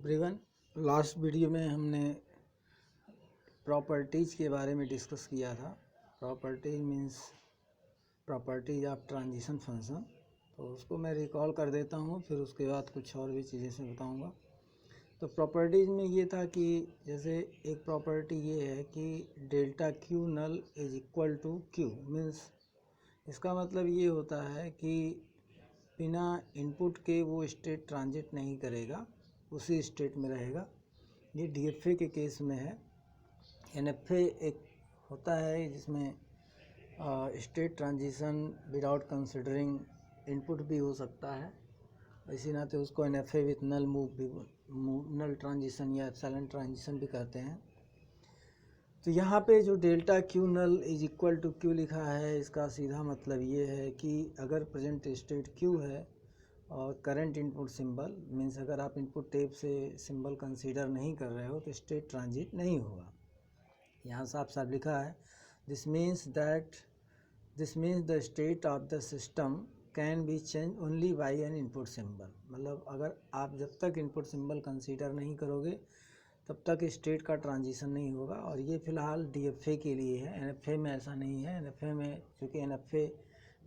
Everyone, last video में हमने properties के बारे में डिस्कस किया था। Properties means properties of transition function. तो उसको मैं रिकॉल कर देता हूँ, फिर उसके बाद कुछ और भी चीज़ें से बताऊँगा। तो प्रॉपर्टीज़ में ये था कि जैसे एक प्रॉपर्टी ये है कि delta Q null is equal to Q, means इसका मतलब ये होता है कि बिना इनपुट के वो स्टेट ट्रांजिट नहीं करेगा, उसी स्टेट में रहेगा। ये डीएफए के केस में है। एनएफए एक होता है जिसमें state transition without considering input भी हो सकता है, इसी नाते उसको एनएफए विथ नल मूव भी, नल ट्रांजिशन या एप्सिलॉन ट्रांजिशन भी कहते हैं। तो यहाँ पे जो delta Q null is equal to Q लिखा है, इसका सीधा मतलब ये है कि अगर प्रेजेंट स्टेट क्यू है और करंट इनपुट सिंबल, मीन्स अगर आप इनपुट टेप से सिंबल कंसीडर नहीं कर रहे हो तो स्टेट ट्रांजिट नहीं होगा। यहाँ साफ साफ लिखा है this means the state of the system can be change only by N input symbol. मतलब अगर आप जब तक इनपुट सिंबल कंसीडर नहीं करोगे तब तक स्टेट का ट्रांजिशन नहीं होगा। और ये फ़िलहाल डीएफए के लिए है, एनएफए में ऐसा नहीं है। एनएफए में चूँकि एनएफए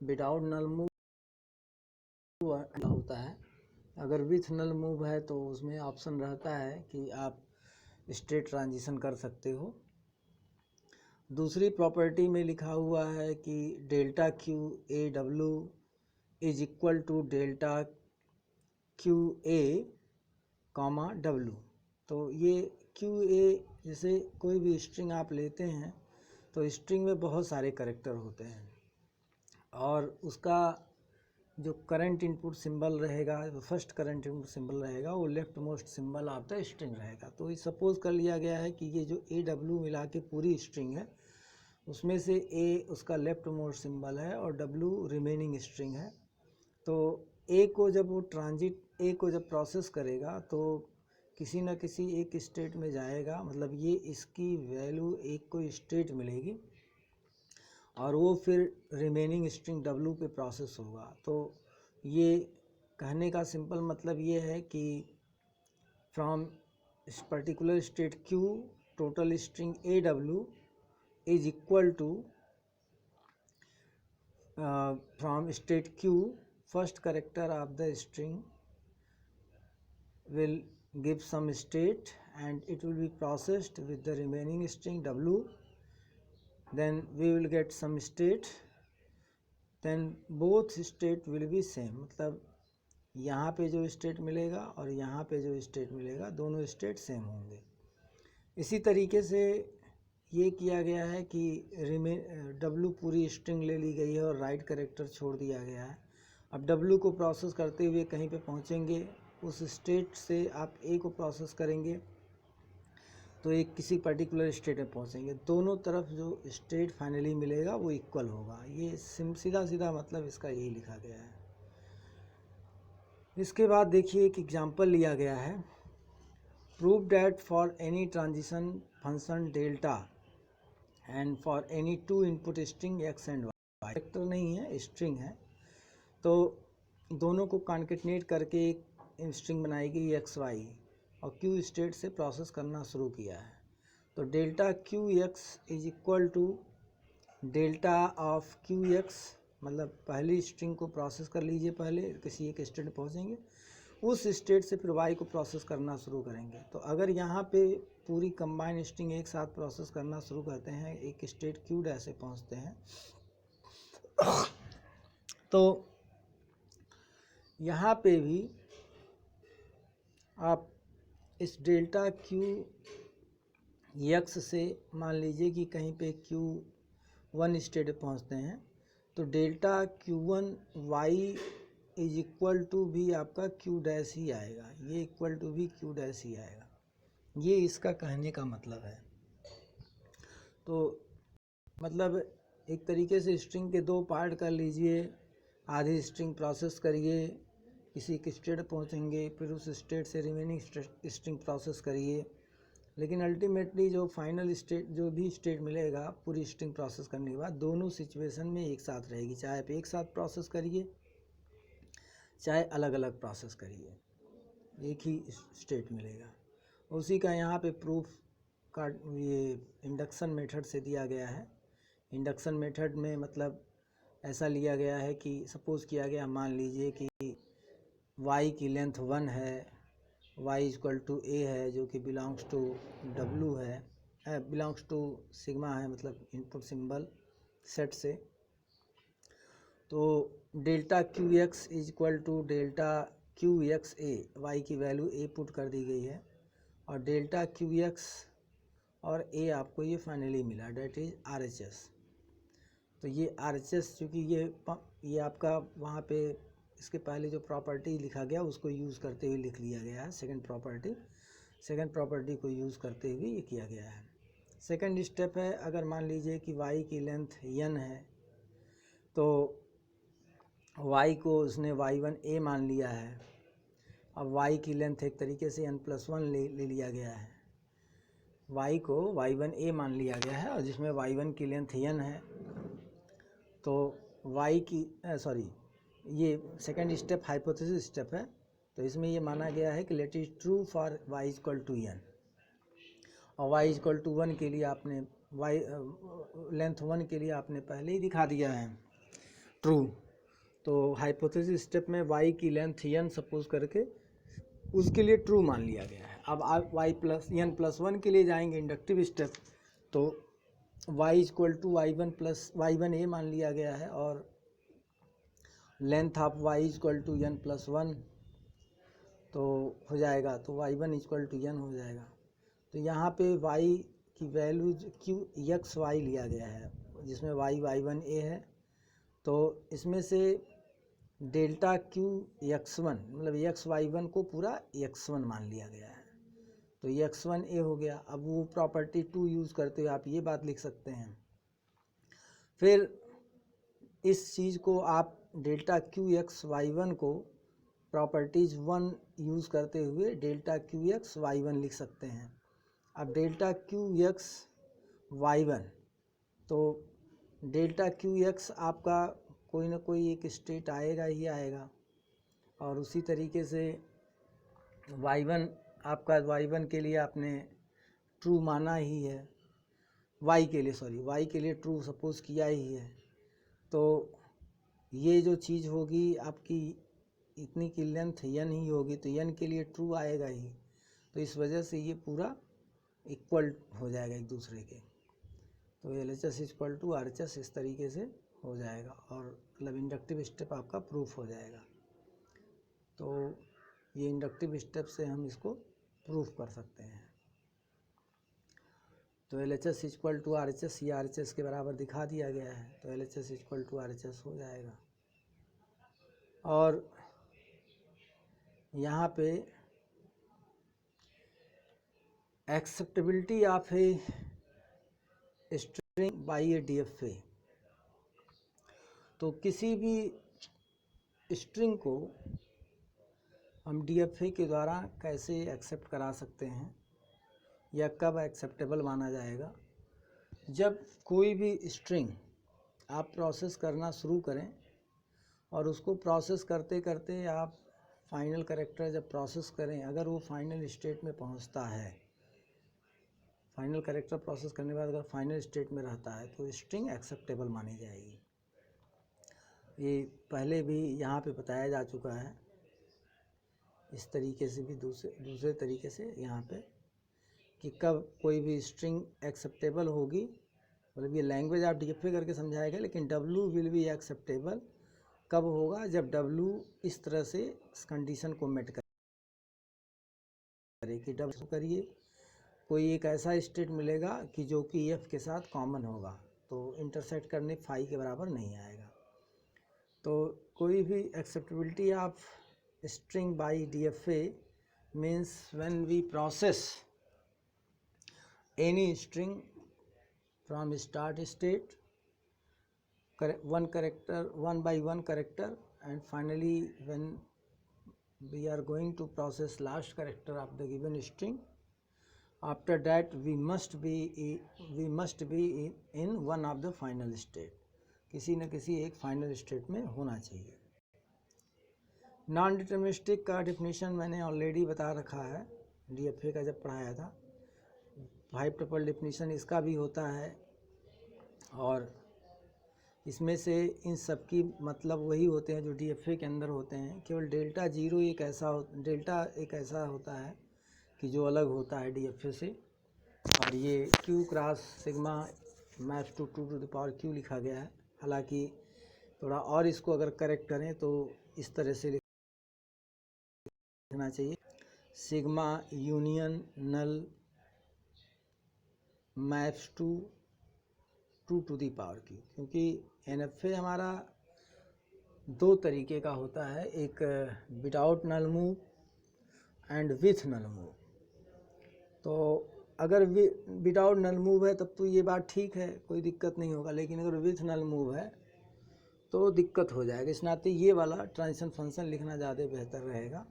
विदाउट नल मूव होता है, अगर विथ नल मूव है तो उसमें ऑप्शन रहता है कि आप स्टेट ट्रांजिशन कर सकते हो। दूसरी प्रॉपर्टी में लिखा हुआ है कि delta Q A W is equal to delta Q A comma W. तो ये क्यू ए, जैसे कोई भी स्ट्रिंग आप लेते हैं तो स्ट्रिंग में बहुत सारे कैरेक्टर होते हैं और उसका जो करंट इनपुट सिंबल रहेगा, फर्स्ट करंट इनपुट सिंबल रहेगा, वो left most symbol of the string रहेगा। तो सपोज कर लिया गया है कि ये जो ए डब्ल्यू मिला के पूरी स्ट्रिंग है, उसमें से ए उसका लेफ्ट मोस्ट सिंबल है और डब्ल्यू रिमेनिंग स्ट्रिंग है। तो ए को जब प्रोसेस करेगा तो किसी न किसी एक स्टेट में जाएगा, मतलब ये इसकी वैल्यू एक को स्टेट मिलेगी और वो फिर रिमेनिंग स्ट्रिंग डब्ल्यू पे प्रोसेस होगा। तो ये कहने का सिंपल मतलब ये है कि from particular state Q total string A W is equal to from state Q first character of the string will give some state and it will be processed with the remaining string w, then we will get some state, then both state will be same। मतलब यहाँ पे जो state मिलेगा और यहाँ पे जो state मिलेगा, दोनों स्टेट सेम होंगे। इसी तरीके से ये किया गया है कि डब्लू पूरी स्ट्रिंग ले ली गई है और राइट कैरेक्टर छोड़ दिया गया है। अब डब्लू को प्रोसेस करते हुए कहीं पे पहुँचेंगे, उस स्टेट से आप ए को प्रोसेस करेंगे तो एक किसी पर्टिकुलर स्टेट में पहुंचेंगे। दोनों तरफ जो स्टेट फाइनली मिलेगा वो इक्वल होगा। ये सीधा सीधा मतलब इसका यही लिखा गया है। इसके बाद देखिए एक एग्जांपल लिया गया है, prove that for any transition function delta and for any two input string X and Y, vector नहीं है, स्ट्रिंग है, तो दोनों को कॉन्केटनेट करके एक स्ट्रिंग बनाई गई एक्स वाई और क्यू स्टेट से प्रोसेस करना शुरू किया है। तो delta Q X is equal to delta of Q X, मतलब पहली स्ट्रिंग को प्रोसेस कर लीजिए, पहले किसी एक स्टेट में पहुंचेंगे, उस स्टेट से फिर वाई को प्रोसेस करना शुरू करेंगे। तो अगर यहाँ पे पूरी कंबाइन स्ट्रिंग एक साथ प्रोसेस करना शुरू करते हैं, एक स्टेट क्यू डैश से पहुँचते हैं, तो यहाँ पे भी आप इस डेल्टा क्यू एक्स से मान लीजिए कि कहीं पे क्यू वन स्टेट पहुंचते हैं, तो delta Q one Y is equal to भी आपका क्यू डैश ही आएगा, ये इक्वल टू भी क्यू डैश ही आएगा। ये इसका कहने का मतलब है। तो मतलब एक तरीके से स्ट्रिंग के दो पार्ट कर लीजिए, आधी स्ट्रिंग प्रोसेस करिए, किसी एक स्टेट पहुंचेंगे, फिर उस स्टेट से रिमेनिंग स्ट्रिंग प्रोसेस करिए, लेकिन अल्टीमेटली जो फाइनल स्टेट, जो भी स्टेट मिलेगा पूरी स्ट्रिंग प्रोसेस करने के बाद, दोनों सिचुएशन में एक साथ रहेगी, चाहे आप एक साथ प्रोसेस करिए चाहे अलग अलग प्रोसेस करिए। एक ही स्टेट मिलेगा। उसी का यहाँ पे प्रूफ का ये इंडक्शन मेथड से दिया गया है। इंडक्शन मेथड में मतलब ऐसा लिया गया है कि सपोज़ किया गया, मान लीजिए कि y की लेंथ 1 है, y इक्वल टू a है जो कि बिलोंग्स टू w है, बिलोंग्स टू सिग्मा है, मतलब इनपुट सिंबल सेट से। तो delta Q X is equal to delta Q X A, Y की वैल्यू ए पुट कर दी गई है, और डेल्टा क्यू एक्स और ए आपको ये फाइनली मिला, that is R H S. तो ये आर एच एस चूँकि ये आपका वहाँ पे इसके पहले जो प्रॉपर्टी लिखा गया उसको यूज़ करते हुए लिख लिया गया है। सेकंड प्रॉपर्टी को यूज़ करते हुए ये किया गया है। सेकंड स्टेप है, अगर मान लीजिए कि y की लेंथ n है, तो y को उसने y1a मान लिया है। अब y की लेंथ एक तरीके से n+1 ले लिया गया है। y को y1a मान लिया गया है, और जिसमें y1 की लेंथ n है। तो y की ये सेकंड स्टेप हाइपोथेसिस स्टेप है। तो इसमें ये माना गया है कि let is true for y equal to n, और y इक्वल टू 1 के लिए आपने लेंथ 1 के लिए आपने पहले ही दिखा दिया है ट्रू। तो हाइपोथेसिस स्टेप में y की लेंथ n सपोज करके उसके लिए ट्रू मान लिया गया है। अब आप n+1 के लिए जाएंगे इंडक्टिव स्टेप, तो y इक्वल टू y1a मान लिया गया है, और length of y equal to n+1 तो हो जाएगा, तो y1 इक्वल टू n हो जाएगा। तो यहाँ पे y की वैल्यू x y लिया गया है, जिसमें y1a है। तो इसमें से डेल्टा क्यू x1 मतलब xy1 को पूरा x1 मान लिया गया है, तो x1a हो गया। अब वो प्रॉपर्टी 2 यूज़ करते हुए आप ये बात लिख सकते हैं। फिर इस चीज़ को आप डेल्टा क्यू एक्स y1 को प्रॉपर्टीज़ 1 यूज़ करते हुए डेल्टा क्यू एक्स y1 लिख सकते हैं। अब डेल्टा क्यू एक्स y1, तो डेल्टा क्यू एक्स आपका कोई ना कोई एक स्टेट आएगा ही आएगा, और उसी तरीके से y1 आपका y1 के लिए आपने ट्रू माना ही है, y के लिए ट्रू सपोज किया ही है। तो ये जो चीज़ होगी आपकी इतनी की लेंथ n ही होगी, तो n के लिए ट्रू आएगा ही। तो इस वजह से ये पूरा इक्वल हो जाएगा एक दूसरे के। तो L H S equal to R H S इस तरीके से हो जाएगा, और मतलब इंडक्टिव स्टेप आपका प्रूफ हो जाएगा। तो ये इंडक्टिव स्टेप से हम इसको प्रूफ कर सकते हैं। तो L H S equal to R H S, ये आर एच एस के बराबर दिखा दिया गया है, तो L H S equal to R H S हो जाएगा। और यहाँ पे acceptability of a string by a DFA, तो किसी भी स्ट्रिंग को हम DFA के द्वारा कैसे एक्सेप्ट करा सकते हैं, या कब एक्सेप्टेबल माना जाएगा। जब कोई भी स्ट्रिंग आप प्रोसेस करना शुरू करें, और उसको प्रोसेस करते करते आप फाइनल कैरेक्टर जब प्रोसेस करें, अगर वो फाइनल स्टेट में पहुंचता है, फाइनल कैरेक्टर प्रोसेस करने के बाद अगर फाइनल स्टेट में रहता है, तो स्ट्रिंग एक्सेप्टेबल मानी जाएगी। ये पहले भी यहाँ पे बताया जा चुका है, इस तरीके से भी दूसरे तरीके से यहाँ पे, कि कब कोई भी स्ट्रिंग एक्सेप्टेबल होगी। मतलब ये लैंग्वेज आप DFA करके समझाएगा, लेकिन W विल बी एक्सेप्टेबल कब होगा, जब W इस तरह से इस कंडीशन को मेट करे कि W करिए कोई एक ऐसा स्टेट मिलेगा कि जो कि F के साथ कॉमन होगा, तो इंटरसेक्ट करने फाई के बराबर नहीं आएगा। तो कोई भी acceptability of string by DFA means when we process any string from start state, one by one character, and finally when we are going to process last character of the given string, after that we must be in one of the final state, किसी न किसी एक final state में होना चाहिए। Non deterministic का definition मैंने already बता रखा है, डीएफए का जब पढ़ाया था। 5 ट्रिपल डिफिनीशन इसका भी होता है, और इसमें से इन सब की मतलब वही होते हैं जो डीएफए के अंदर होते हैं। केवल डेल्टा एक ऐसा होता है कि जो अलग होता है डीएफए से, और ये Q cross sigma maps to 2 to the power Q लिखा गया है। हालांकि थोड़ा और इसको अगर करेक्ट करें तो इस तरह से लिखना चाहिए, sigma union null maps to 2 to the power Q. क्योंकि एनएफए हमारा 2 तरीके का होता है, एक without null move and with null move. तो अगर विदाउट नल मूव है तब तो ये बात ठीक है, कोई दिक्कत नहीं होगा, लेकिन अगर विथ नल मूव है तो दिक्कत हो जाएगा। इस नाते ये वाला ट्रांजिशन फंक्शन लिखना ज़्यादा बेहतर रहेगा,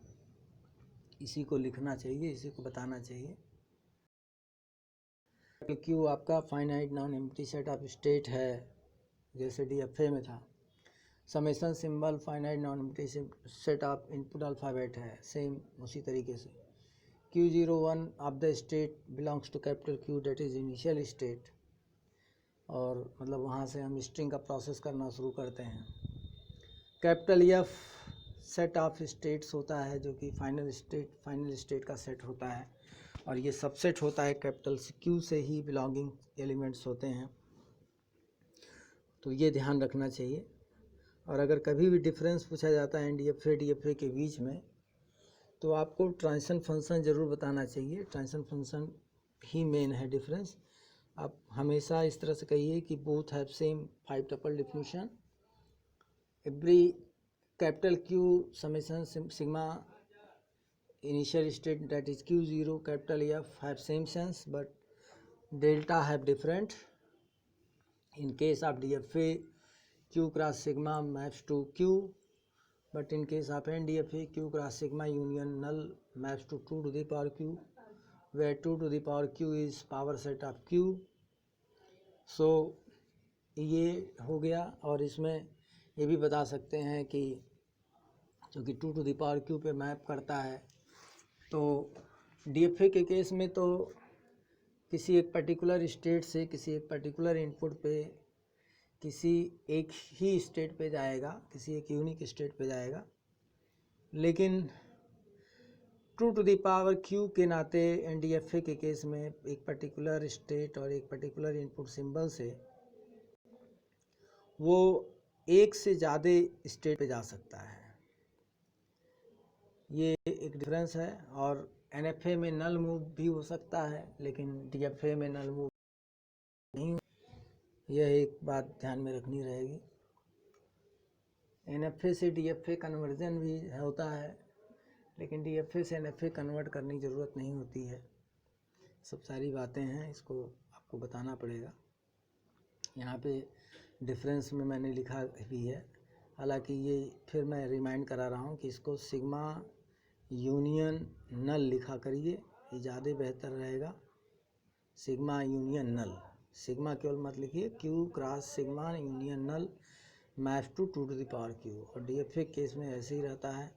इसी को लिखना चाहिए, इसी को बताना चाहिए। क्यू आपका finite non empty set of state है, जैसे डीएफए में था। Summation symbol finite non empty set of input alphabet है, सेम उसी तरीके से। Q01 of the state belongs to capital Q, that is initial state, और मतलब वहाँ से हम स्ट्रिंग का प्रोसेस करना शुरू करते हैं। Capital F set of states होता है, जो कि फाइनल स्टेट का सेट होता है, और ये सबसेट होता है कैपिटल Q से ही बिलोंगिंग एलिमेंट्स होते हैं। तो ये ध्यान रखना चाहिए। और अगर कभी भी डिफरेंस पूछा जाता है डीएफए के बीच में, तो आपको ट्रांजिशन फंक्शन ज़रूर बताना चाहिए। ट्रांजिशन फंक्शन ही मेन है डिफरेंस। आप हमेशा इस तरह से कहिए कि both have same 5 triple definition, every capital Q summation sigma initial state that is Q0 capital F have same sense but delta have different. In case of DFA Q cross sigma maps to Q, but in case of NDFA Q cross sigma union null maps to 2 to the power Q, where 2 to the power Q is power set of Q. So ये हो गया। और इसमें ये भी बता सकते हैं कि क्योंकि 2 to the power Q पे मैप करता है, तो DFA के केस में तो किसी एक पर्टिकुलर स्टेट से किसी एक पर्टिकुलर इनपुट पे किसी एक ही स्टेट पे जाएगा, किसी एक यूनिक स्टेट पे जाएगा। लेकिन 2 टू द पावर Q के नाते एनडीएफए के केस में एक पर्टिकुलर स्टेट और एक पर्टिकुलर इनपुट सिंबल से वो एक से ज़्यादा स्टेट पे जा सकता है, ये एक डिफरेंस है। और एनएफए में नल मूव भी हो सकता है, लेकिन डीएफए में नल मूव नहीं। यह एक बात ध्यान में रखनी रहेगी। एनएफए से डीएफए कन्वर्जन भी होता है, लेकिन डीएफए से एनएफए कन्वर्ट करने की ज़रूरत नहीं होती है। सब सारी बातें हैं, इसको आपको बताना पड़ेगा। यहाँ पे डिफरेंस में मैंने लिखा भी है, हालांकि ये फिर मैं रिमाइंड करा रहा हूँ कि इसको सिग्मा यूनियन नल लिखा करिए, ये ज़्यादा बेहतर रहेगा। सिग्मा यूनियन नल, सिग्मा केवल मत लिखिए, Q cross sigma union null maps to 2 to the power Q। और डीएफए केस में ऐसे ही रहता है।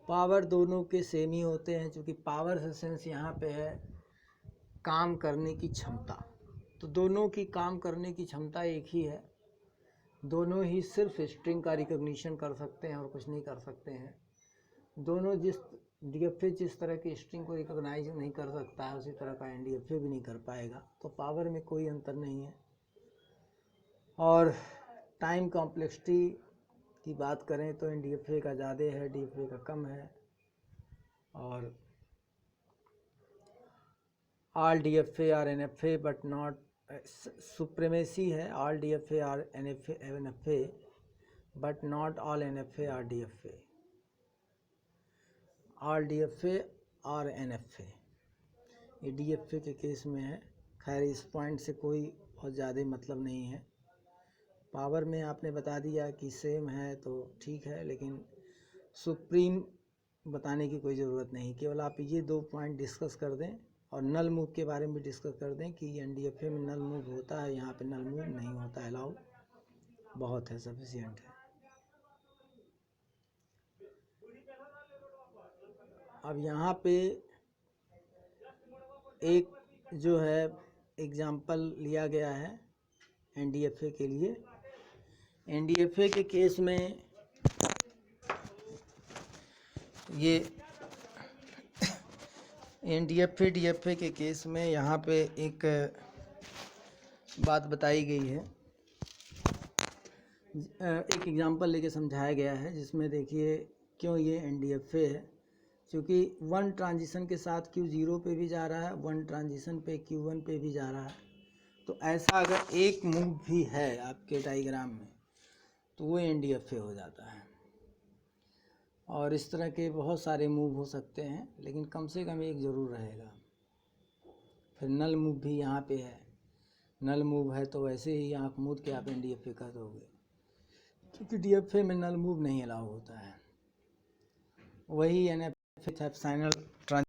पावर दोनों के सेम ही होते हैं, क्योंकि पावर से सेंस यहाँ पे है काम करने की क्षमता, तो दोनों की काम करने की क्षमता एक ही है। दोनों ही सिर्फ स्ट्रिंग का रिकॉग्निशन कर सकते हैं और कुछ नहीं कर सकते हैं। दोनों डीएफए जिस तरह की स्ट्रिंग को रिकॉग्नाइज नहीं कर सकता है, उसी तरह का एनडीएफए भी नहीं कर पाएगा। तो पावर में कोई अंतर नहीं है। और टाइम कॉम्प्लेक्सिटी की बात करें तो एनडीएफए का ज़्यादा है, डीएफए का कम है। और all DFA are NFA but not supremacy है, all DFA are NFA but not all NFA are DFA. All DFA और एनएफए ये डीएफए के केस में है। खैर इस पॉइंट से कोई बहुत ज़्यादा मतलब नहीं है। पावर में आपने बता दिया कि सेम है तो ठीक है, लेकिन सुप्रीम बताने की कोई ज़रूरत नहीं। केवल आप ये 2 पॉइंट डिस्कस कर दें और नल मूव के बारे में डिस्कस कर दें कि एनडीएफए में नल मूव होता है, यहाँ पे नल मूव नहीं होता है। अलाउड बहुत है, सफिशिएंट है। अब यहाँ पे एक जो है एग्जाम्पल लिया गया है NDFA के लिए। NDFA के केस में ये NDFA DFA के केस में यहाँ पे एक बात बताई गई है, एक एग्जांपल लेके समझाया गया है, जिसमें देखिए क्यों ये NDFA है। क्योंकि वन ट्रांजिशन के साथ Q0 पे भी जा रहा है, वन ट्रांजिशन पे Q1 पे भी जा रहा है। तो ऐसा अगर एक मूव भी है आपके डायग्राम में तो वो NDFA हो जाता है। और इस तरह के बहुत सारे मूव हो सकते हैं, लेकिन कम से कम एक ज़रूर रहेगा। फिर नल मूव भी यहाँ पे है, नल मूव है तो वैसे ही आँख मूंद के आप NDFA कर दोगे, क्योंकि DFA में नल मूव नहीं अलाउ होता है। वही NFA फाइनल ट्रांजिशन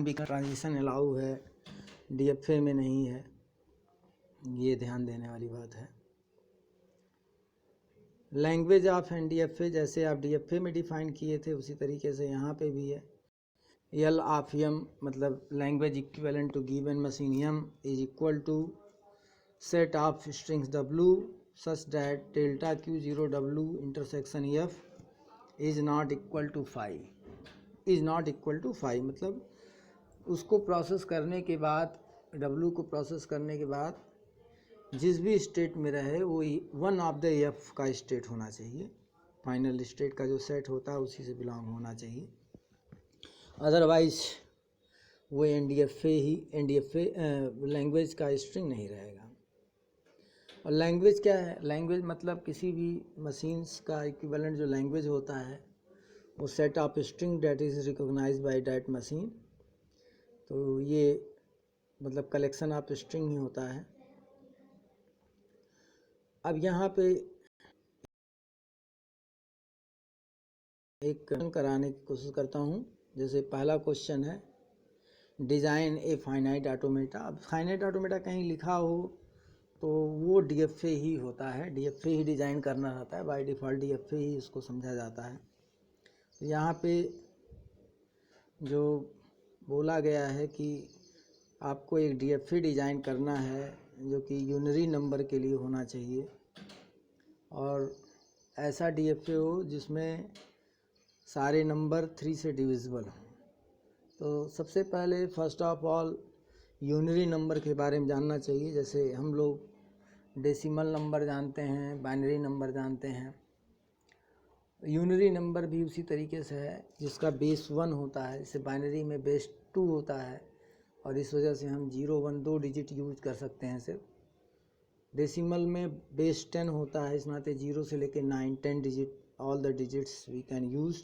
भी ट्रांजिशन अलाउ है, DFA में नहीं है। ये ध्यान देने वाली बात है। लैंग्वेज ऑफ NDFA जैसे आप DFA में डिफाइन किए थे उसी तरीके से यहाँ पे भी है। L ऑफ M मतलब language equivalent to given machine M is equal to set of strings W such that delta Q0 W intersection F is not equal to 5, is not equal to 5 मतलब उसको process करने के बाद, W को process करने के बाद जिस भी स्टेट में रहे वो वन ऑफ द F का स्टेट होना चाहिए। फाइनल स्टेट का जो सेट होता है उसी से बिलोंग होना चाहिए, अदरवाइज वो NDFA लैंग्वेज का स्ट्रिंग नहीं रहेगा। और लैंग्वेज क्या है? लैंग्वेज मतलब किसी भी मशीन्स का इक्विवेलेंट जो लैंग्वेज होता है वो set of string that is recognised by that machine. तो ये मतलब कलेक्शन ऑफ स्ट्रिंग ही होता है। अब यहाँ पे एक क्वेश्चन कराने की कोशिश करता हूँ। जैसे पहला क्वेश्चन है डिज़ाइन ए फाइनाइट ऑटोमेटा। अब फाइनाइट ऑटोमेटा कहीं लिखा हो तो वो DFA ही होता है, DFA ही डिज़ाइन करना रहता है, बाय डिफ़ॉल्ट DFA ही उसको समझा जाता है। तो यहाँ पे जो बोला गया है कि आपको एक DFA डिज़ाइन करना है जो कि यूनरी नंबर के लिए होना चाहिए, और ऐसा DFA हो जिसमें सारे नंबर 3 से डिविजिबल हों। तो सबसे पहले first of all unary number के बारे में जानना चाहिए। जैसे हम लोग डेसिमल नंबर जानते हैं, बाइनरी नंबर जानते हैं, यूनरी नंबर भी उसी तरीके से है जिसका बेस 1 होता है, जैसे बाइनरी में बेस 2 होता है, और इस वजह से हम 0 1 2 डिजिट यूज कर सकते हैं सिर्फ। डेसिमल में बेस 10 होता है, इस नाते 0 से लेकर 9 10 digit all the digits we can use.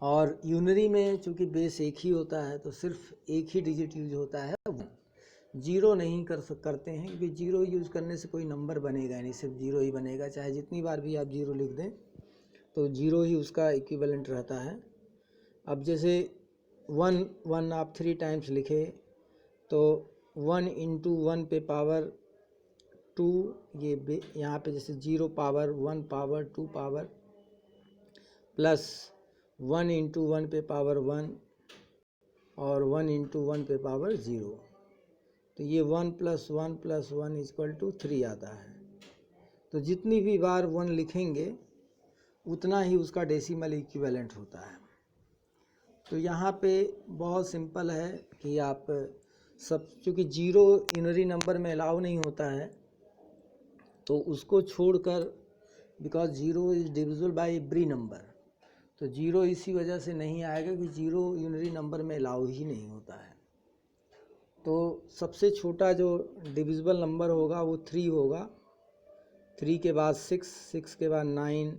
और यूनरी में चूँकि बेस एक ही होता है तो सिर्फ एक ही डिजिट यूज होता है, 0 नहीं करते हैं, क्योंकि 0 यूज़ करने से कोई नंबर बनेगा नहीं, सिर्फ 0 ही बनेगा। चाहे जितनी बार भी आप 0 लिख दें तो 0 ही उसका इक्विवेलेंट रहता है। अब जैसे 1 1 आप 3 टाइम्स लिखे तो 1 इंटू 1 पे पावर 2, ये यहाँ पे जैसे 0 power 1 power 2 power plus 1 into 1 पे पावर 1 और 1 इंटू 1 पे पावर 0, तो ये 1 प्लस 1 प्लस 1 इक्वल टू 3 आता है। तो जितनी भी बार 1 लिखेंगे उतना ही उसका डेसिमल इक्विवेलेंट होता है। तो यहाँ पे बहुत सिंपल है कि आप सब, चूँकि 0 यूनरी नंबर में अलाउ नहीं होता है तो उसको छोड़कर, because 0 is divisible by every number, तो 0 इसी वजह से नहीं आएगा कि 0 यूनरी नंबर में अलाउ ही नहीं होता है। तो सबसे छोटा जो डिविजिबल नंबर होगा वो 3 होगा, 3 के बाद 6, 6 के बाद 9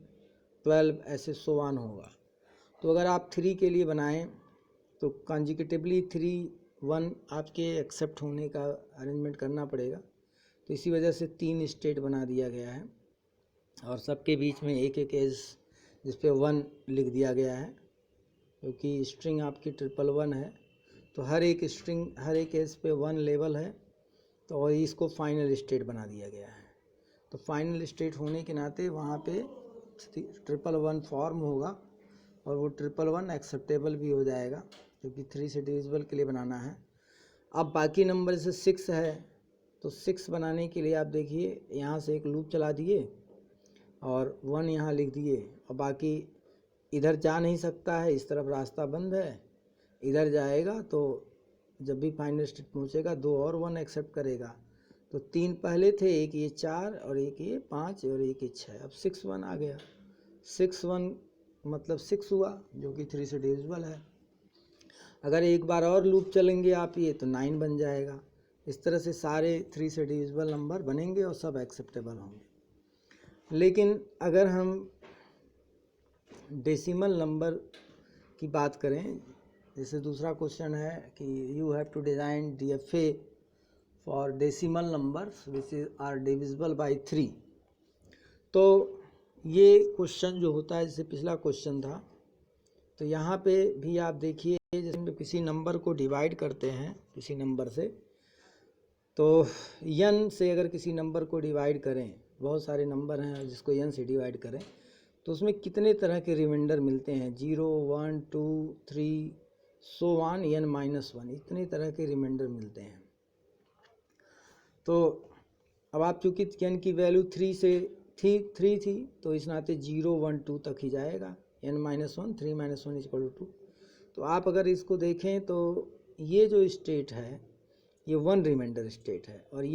12 ऐसे सो ऑन होगा। तो अगर आप 3 के लिए बनाएं तो कॉन्जिक्यूटिवली 3 1 आपके एक्सेप्ट होने का अरेंजमेंट करना पड़ेगा। तो इसी वजह से 3 स्टेट बना दिया गया है, और सबके बीच में एक एक एज जिस पे 1 लिख दिया गया है, क्योंकि स्ट्रिंग आपकी 111 है। तो हर एक स्ट्रिंग, हर एक एज पे 1 लेवल है, तो और इसको फाइनल स्टेट बना दिया गया है। तो फाइनल स्टेट होने के नाते वहाँ पे 111 फॉर्म होगा, और वो 111 एक्सेप्टेबल भी हो जाएगा, क्योंकि 3 से डिविजिबल के लिए बनाना है। अब बाकी नंबर से 6 है, तो 6 बनाने के लिए आप देखिए यहाँ से एक लूप चला दिए और 1 यहाँ लिख दिए, और बाकी इधर जा नहीं सकता है, इस तरफ रास्ता बंद है, इधर जाएगा तो जब भी फाइनल स्टेट पहुँचेगा 2 और 1 एक्सेप्ट करेगा। तो 3 पहले थे, एक ये 4 और एक ये 5 और एक ये 6, अब 6 1 आ गया। 6 1 मतलब 6 हुआ, जो कि 3 से डिविजिबल है। अगर एक बार और लूप चलेंगे आप ये, तो 9 बन जाएगा। इस तरह से सारे 3 से डिविजिबल नंबर बनेंगे और सब एक्सेप्टेबल होंगे। लेकिन अगर हम डेसिमल नंबर की बात करें, जैसे दूसरा क्वेश्चन है कि you have to design DFA for decimal numbers which are divisible by 3। तो ये क्वेश्चन जो होता है, जैसे पिछला क्वेश्चन था, तो यहाँ पे भी आप देखिए, जैसे किसी नंबर को डिवाइड करते हैं किसी नंबर से, तो n से अगर किसी नंबर को डिवाइड करें, बहुत सारे नंबर हैं जिसको n से डिवाइड करें, तो उसमें कितने तरह के रिमाइंडर मिलते हैं, 0 1 2 3 सो ऑन n-1, इतने तरह के रिमाइंडर मिलते हैं। तो अब आप चूँकि n की वैल्यू 3 थी, तो इस नाते 0 1 2 तक ही जाएगा, n-1 3 - 1 = 2। तो आप अगर इसको देखें तो ये जो स्टेट है ये 1 रिमाइंडर स्टेट है, और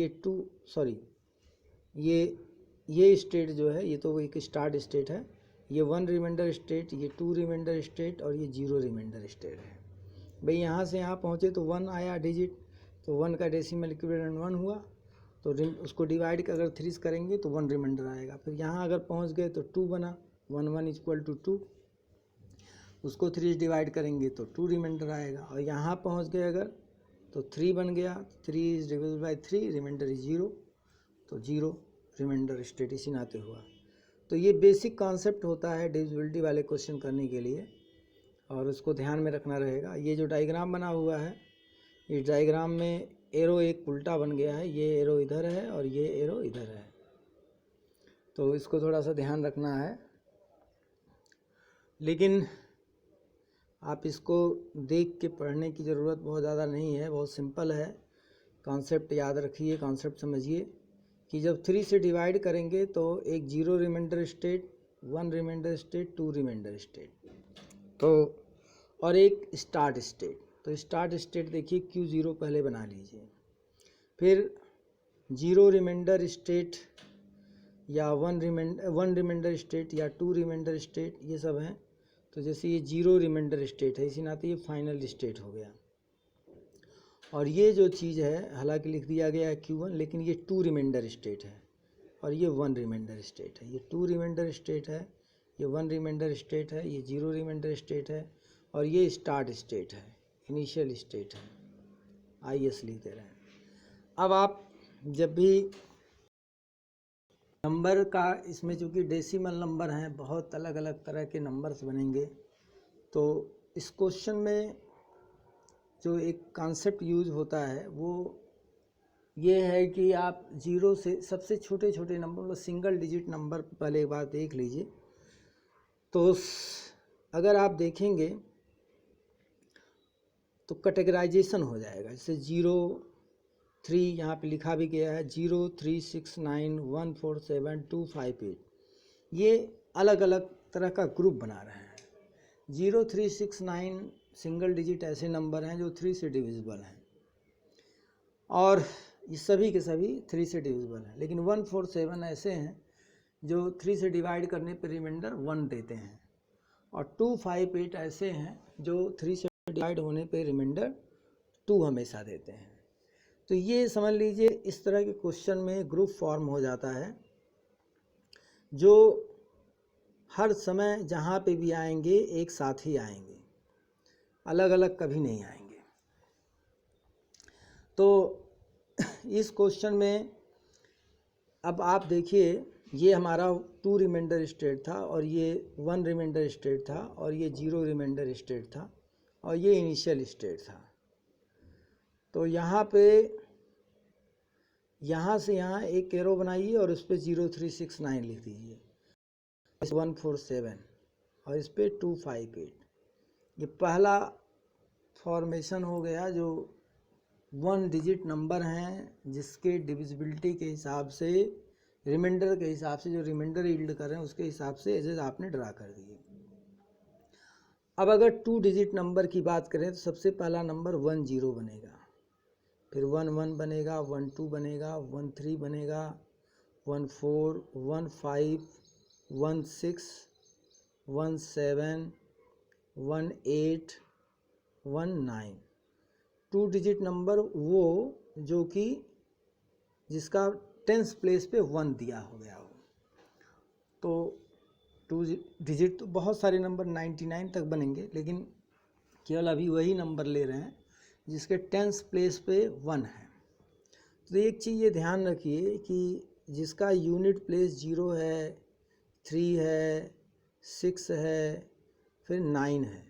ये स्टेट जो है ये तो एक स्टार्ट स्टेट है। ये 1 रिमाइंडर स्टेट, ये 2 रिमाइंडर स्टेट और ये 0 रिमाइंडर स्टेट है। भाई यहाँ से यहाँ पहुँचे तो 1 आया डिजिट, तो 1 का डेसिमल इक्विवेलेंट 1 हुआ, तो उसको डिवाइड अगर 3 से करेंगे तो 1 रिमाइंडर आएगा। फिर यहाँ अगर पहुँच गए तो 2 बना, 1 1 = 2, उसको 3 से डिवाइड करेंगे तो 2 रिमाइंडर आएगा। और यहाँ पहुँच गए अगर तो 3 बन गया, 3 is divided by 3, remainder is 0, तो 0 रिमाइंडर स्टेट इसी नाते हुआ। तो ये बेसिक कॉन्सेप्ट होता है डिविजिबिलिटी वाले क्वेश्चन करने के लिए, और उसको ध्यान में रखना रहेगा। ये जो डायग्राम बना हुआ है, इस डायग्राम में एरो एक उल्टा बन गया है, ये एरो इधर है और ये एरो इधर है, तो इसको थोड़ा सा ध्यान रखना है। लेकिन आप इसको देख के पढ़ने की ज़रूरत बहुत ज़्यादा नहीं है, बहुत सिंपल है। कॉन्सेप्ट याद रखिए, कॉन्सेप्ट समझिए कि जब 3 से डिवाइड करेंगे तो एक 0 remainder state, 1 remainder state, 2 remainder state, तो और एक स्टार्ट स्टेट। तो स्टार्ट स्टेट देखिए Q0 पहले बना लीजिए, फिर 0 रिमाइंडर स्टेट या 1 रिमाइंडर स्टेट या 2 रिमाइंडर स्टेट, ये सब हैं। तो जैसे ये 0 रिमाइंडर स्टेट है, इसी नाते ये फाइनल स्टेट हो गया। और ये जो चीज़ है, हालांकि लिख दिया गया है Q1, लेकिन ये 2 रिमाइंडर स्टेट है और ये 1 रिमाइंडर स्टेट है। ये 2 रिमाइंडर स्टेट है, ये 1 रिमाइंडर स्टेट है, ये 0 रिमाइंडर स्टेट है, और ये स्टार्ट स्टेट है, इनिशियल स्टेट है। IS लिख दे रहे हैं। अब आप जब भी नंबर का, इसमें चूँकि डेसिमल नंबर हैं, बहुत अलग अलग तरह के नंबर्स बनेंगे, तो इस क्वेश्चन में जो एक कॉन्सेप्ट यूज होता है वो ये है कि आप 0 से सबसे छोटे छोटे नंबर, मतलब सिंगल डिजिट नंबर पहले एक बार देख लीजिए। तो अगर आप देखेंगे तो कैटेगराइजेशन हो जाएगा, जैसे 0 3 यहाँ पे लिखा भी गया है, 0 3 6 9 1 4 7 2 5 8, ये अलग अलग तरह का ग्रुप बना रहे हैं। 0 3 6 9 सिंगल डिजिट ऐसे नंबर हैं जो 3 से डिविजिबल हैं, और ये सभी के सभी 3 से डिविजिबल हैं। लेकिन 1 4 7 ऐसे हैं जो 3 से डिवाइड करने पर रिमाइंडर 1 देते हैं, और 2 5 8 ऐसे हैं जो 3 से डिवाइड होने पर रिमाइंडर 2 हमेशा देते हैं। तो ये समझ लीजिए, इस तरह के क्वेश्चन में ग्रुप फॉर्म हो जाता है, जो हर समय जहाँ पे भी आएंगे एक साथ ही आएंगे, अलग अलग कभी नहीं आएंगे। तो इस क्वेश्चन में अब आप देखिए, ये हमारा 2 रिमाइंडर स्टेट था, और ये 1 रिमाइंडर स्टेट था, और ये 0 रिमाइंडर स्टेट था, और ये इनिशियल स्टेट था। तो यहाँ पे, यहाँ से यहाँ एक एरो बनाइए और उस पर 0 3 6 9 लिख दीजिए, 1 4 7, और इस पे 258। ये पहला फॉर्मेशन हो गया जो 1 डिजिट नंबर हैं जिसके डिविजिबिलिटी के हिसाब से, रिमाइंडर के हिसाब से, जो रिमाइंडर यील्ड कर रहे हैं उसके हिसाब से एजेस आपने ड्रा कर दिए। अब अगर 2 डिजिट नंबर की बात करें तो सबसे पहला नंबर 10 बनेगा, फिर 11 बनेगा, 12 बनेगा, 13 बनेगा, 14, 15, 16, 17, 18, 19। 2 डिजिट नंबर वो जो कि जिसका 10th प्लेस पे 1 दिया हो गया हो। तो 2 डिजिट तो बहुत सारे नंबर 99 तक बनेंगे, लेकिन केवल अभी वही नंबर ले रहे हैं जिसके 10th प्लेस पे 1 है। तो एक चीज़ ये ध्यान रखिए कि जिसका यूनिट प्लेस 0 है, 3 है, 6 है, फिर 9 है,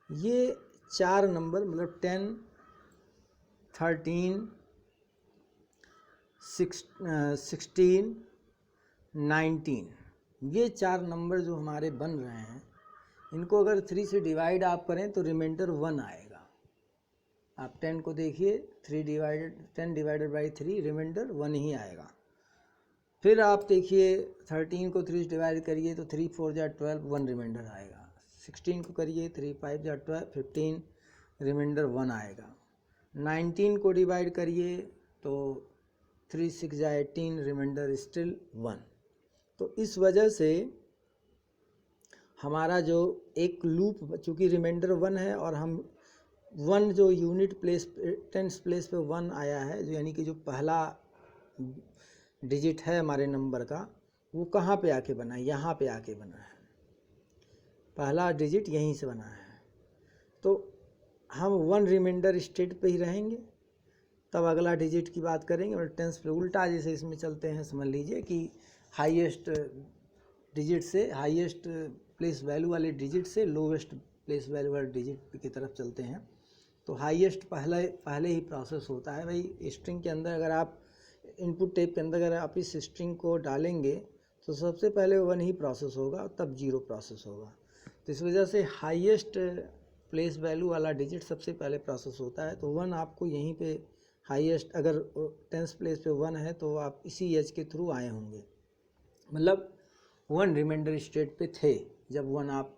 ये 4 नंबर मतलब 10, 13, 16, 19, ये 4 नंबर जो हमारे बन रहे हैं, इनको अगर 3 से डिवाइड आप करें तो रिमाइंडर 1 आएगा। आप 10 को देखिए, 10 डिवाइडेड बाई 3, रिमाइंडर 1 ही आएगा। फिर आप देखिए 13 को 3 से डिवाइड करिए तो 3 4 जा 12, 1 रिमाइंडर आएगा। 16 को करिए 3 5 जा 12, 15, रिमाइंडर 1 आएगा। 19 को डिवाइड करिए तो 3 6 जा 18, रिमाइंडर स्टिल 1। तो इस वजह से हमारा जो एक लूप, चूँकि रिमाइंडर 1 है और हम 1 जो यूनिट प्लेस 10th प्लेस पे 1 आया है, जो यानी कि जो पहला डिजिट है हमारे नंबर का, वो कहाँ पे आके बना है? यहाँ पे आके बना है। पहला डिजिट यहीं से बना है। तो हम 1 रिमाइंडर स्टेट पे ही रहेंगे, तब अगला डिजिट की बात करेंगे। और 10th पे उल्टा जैसे इसमें चलते हैं, समझ लीजिए कि हाईएस्ट डिजिट से, हाईएस्ट प्लेस वैल्यू वाले डिजिट से लोवेस्ट प्लेस वैल्यू वाले डिजिट की तरफ चलते हैं। तो हाईएस्ट पहले ही प्रोसेस होता है। भाई स्ट्रिंग के अंदर अगर आप इनपुट टेप के अंदर अगर आप इस स्ट्रिंग को डालेंगे तो सबसे पहले 1 ही प्रोसेस होगा, तब 0 प्रोसेस होगा। तो इस वजह से हाईएस्ट प्लेस वैल्यू वाला डिजिट सबसे पहले प्रोसेस होता है। तो 1 आपको यहीं पे हाईएस्ट, अगर 10th प्लेस पे 1 है तो आप इसी एज के थ्रू आए होंगे, मतलब 1 रिमाइंडर स्टेट पे थे जब 1 आप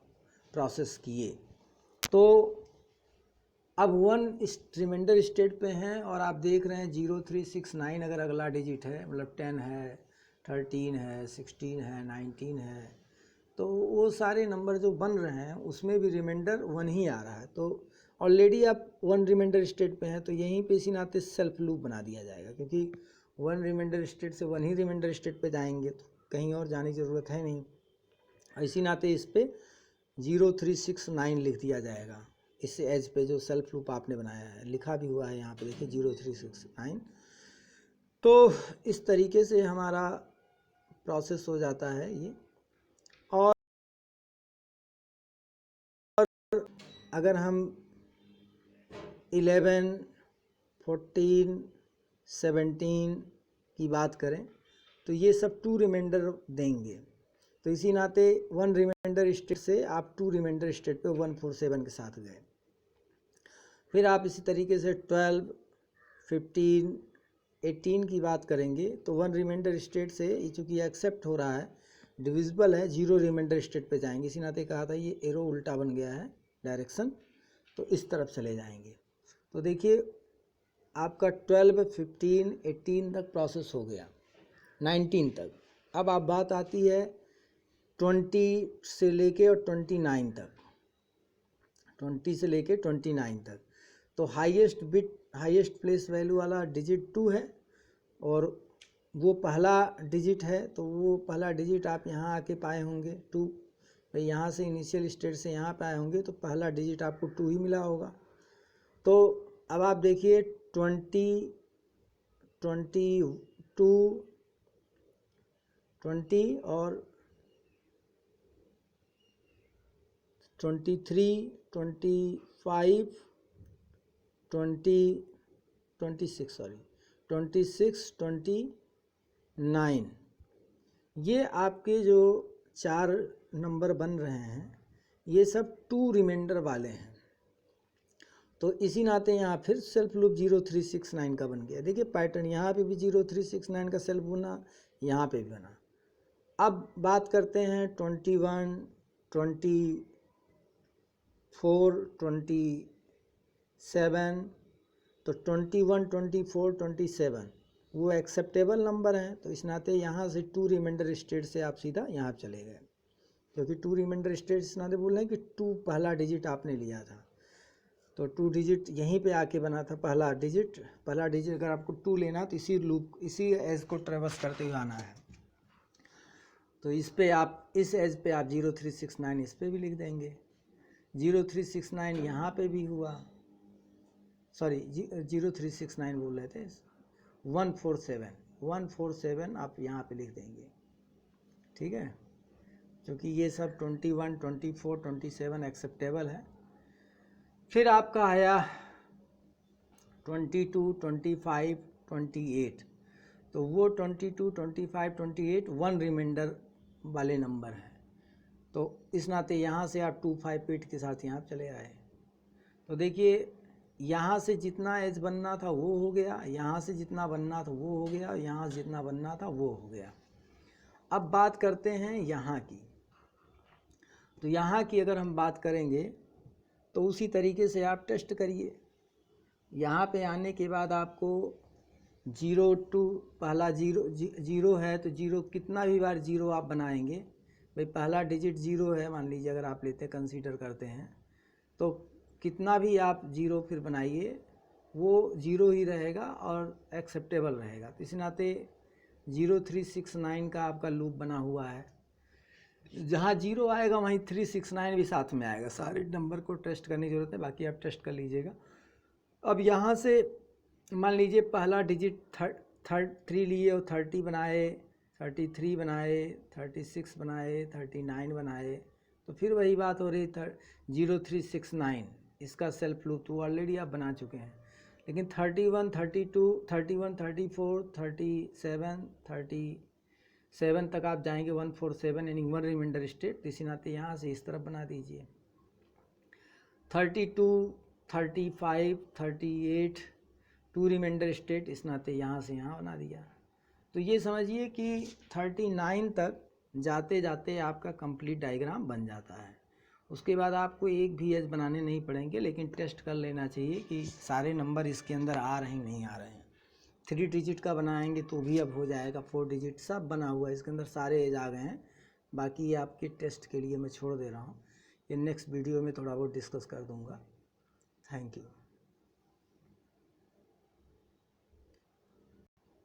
प्रोसेस किए। तो अब 1 रिमाइंडर स्टेट पे हैं और आप देख रहे हैं 0 3 6 9 अगर अगला डिजिट है, मतलब 10 है, 13 है, 16 है, 19 है, तो वो सारे नंबर जो बन रहे हैं उसमें भी रिमाइंडर 1 ही आ रहा है। तो ऑलरेडी आप 1 रिमाइंडर स्टेट पे हैं, तो यहीं पे इसी नाते सेल्फ लूप बना दिया जाएगा, क्योंकि 1 रिमाइंडर स्टेट से 1 ही रिमाइंडर स्टेट पे जाएंगे, तो कहीं और जाने की ज़रूरत है नहीं। इसी नाते इस पे 0 3 6 9 लिख दिया जाएगा। इस एज पे जो सेल्फ लूप आपने बनाया है, लिखा भी हुआ है यहाँ पे, देखिए 0 3 6 9। तो इस तरीके से हमारा प्रोसेस हो जाता है ये। और अगर हम 11, 14, 17 की बात करें तो ये सब 2 रिमाइंडर देंगे। तो इसी नाते 1 रिमाइंडर स्टेट से आप 2 रिमाइंडर स्टेट पे 1 4 7 के साथ गए। फिर आप इसी तरीके से 12, 15, 18 की बात करेंगे तो 1 रिमाइंडर स्टेट से, चूँकि एक्सेप्ट हो रहा है, डिविजिबल है, 0 रिमाइंडर स्टेट पे जाएंगे। इसी नाते कहा था ये एरो उल्टा बन गया है डायरेक्शन, तो इस तरफ चले जाएंगे। तो देखिए आपका 12, 15, 18 तक प्रोसेस हो गया, 19 तक। अब आप बात आती है 20 से लेके और 29 तक, 20 से लेके 29 तक। तो highest bit, highest place value वाला डिजिट 2 है और वो पहला डिजिट है। तो वो पहला डिजिट आप यहाँ आके पाए होंगे 2, भाई यहाँ से इनिशियल स्टेट से यहाँ पे आए होंगे तो पहला डिजिट आपको 2 ही मिला होगा। तो अब आप देखिए 20, 22, 20 और 23, 25, 26, 29, ये आपके जो 4 नंबर बन रहे हैं ये सब 2 रिमाइंडर वाले हैं, तो इसी नाते यहाँ फिर सेल्फ लूप 0369 का बन गया। देखिए पैटर्न यहाँ पे भी 0369 का सेल्फ बना, यहाँ पे भी बना। अब बात करते हैं 21, 24, 27, तो 21, 24, 27 वो एक्सेप्टेबल नंबर हैं, तो इस नाते यहाँ से 2 रिमाइंडर स्टेट से आप सीधा यहाँ चले गए, क्योंकि 2 रिमाइंडर स्टेट इस नाते बोल रहे हैं कि 2 पहला डिजिट आपने लिया था, तो 2 डिजिट यहीं पे आके बना था पहला डिजिट अगर आपको 2 लेना तो इसी लूप इसी एज को ट्रेवर्स करते हुए आना है। तो इस पे आप इस एज पे आप 0369 इस पे भी लिख देंगे, 0369 यहाँ पे भी हुआ, सॉरी 0369 बोल रहे थे, 147 आप यहाँ पे लिख देंगे, ठीक है, क्योंकि ये सब 21, 24, 27 एक्सेप्टेबल है। फिर आपका आया 22, 25, 28, तो वो 22, 25, 28 1 रिमाइंडर वाले नंबर हैं, तो इस नाते यहाँ से आप 258 के साथ यहाँ चले आए। तो देखिए यहाँ से जितना एज बनना था वो हो गया, यहाँ से जितना बनना था वो हो गया, यहाँ से जितना बनना था वो हो गया। अब बात करते हैं यहाँ की, तो यहाँ की अगर हम बात करेंगे तो उसी तरीके से आप टेस्ट करिए। यहाँ पे आने के बाद आपको 0 टू पहला जीरो है, तो जीरो कितना भी बार जीरो आप बनाएंगे, भाई पहला डिजिट 0 है मान लीजिए, अगर आप लेते कंसीडर करते हैं, तो कितना भी आप जीरो फिर बनाइए वो 0 ही रहेगा और एक्सेप्टेबल रहेगा। तो इस नाते 0369 का आपका लूप बना हुआ है, जहाँ 0 आएगा वहीं 369 भी साथ में आएगा। सारे नंबर को टेस्ट करने की ज़रूरत है, बाकी आप टेस्ट कर लीजिएगा। अब यहाँ से मान लीजिए पहला डिजिट 3 लिए और 30 बनाए, 33 बनाए, 36 बनाए, 39 बनाए, तो फिर वही बात हो रही 0369 इसका सेल्फ लूप तो ऑलरेडी आप बना चुके हैं। लेकिन 31, 32, 31, 34, 37 तक आप जाएंगे 147 यानी 1 रिमाइंडर स्टेट, तो इसी नाते यहाँ से इस तरफ बना दीजिए। 32, 35, 38 2 रिमाइंडर स्टेट, इस नाते यहाँ से यहाँ बना दिया। तो ये समझिए कि 39 तक जाते जाते आपका कंप्लीट डायग्राम बन जाता है। उसके बाद आपको एक भी एज बनाने नहीं पड़ेंगे, लेकिन टेस्ट कर लेना चाहिए कि सारे नंबर इसके अंदर आ रहे हैं नहीं आ रहे हैं। 3 डिजिट का बनाएंगे तो भी अब हो जाएगा, 4 डिजिट सब बना हुआ है, इसके अंदर सारे एज आ गए हैं। बाकी ये आपके टेस्ट के लिए मैं छोड़ दे रहा हूँ, ये नेक्स्ट वीडियो में थोड़ा बहुत डिस्कस कर दूँगा। Thank you.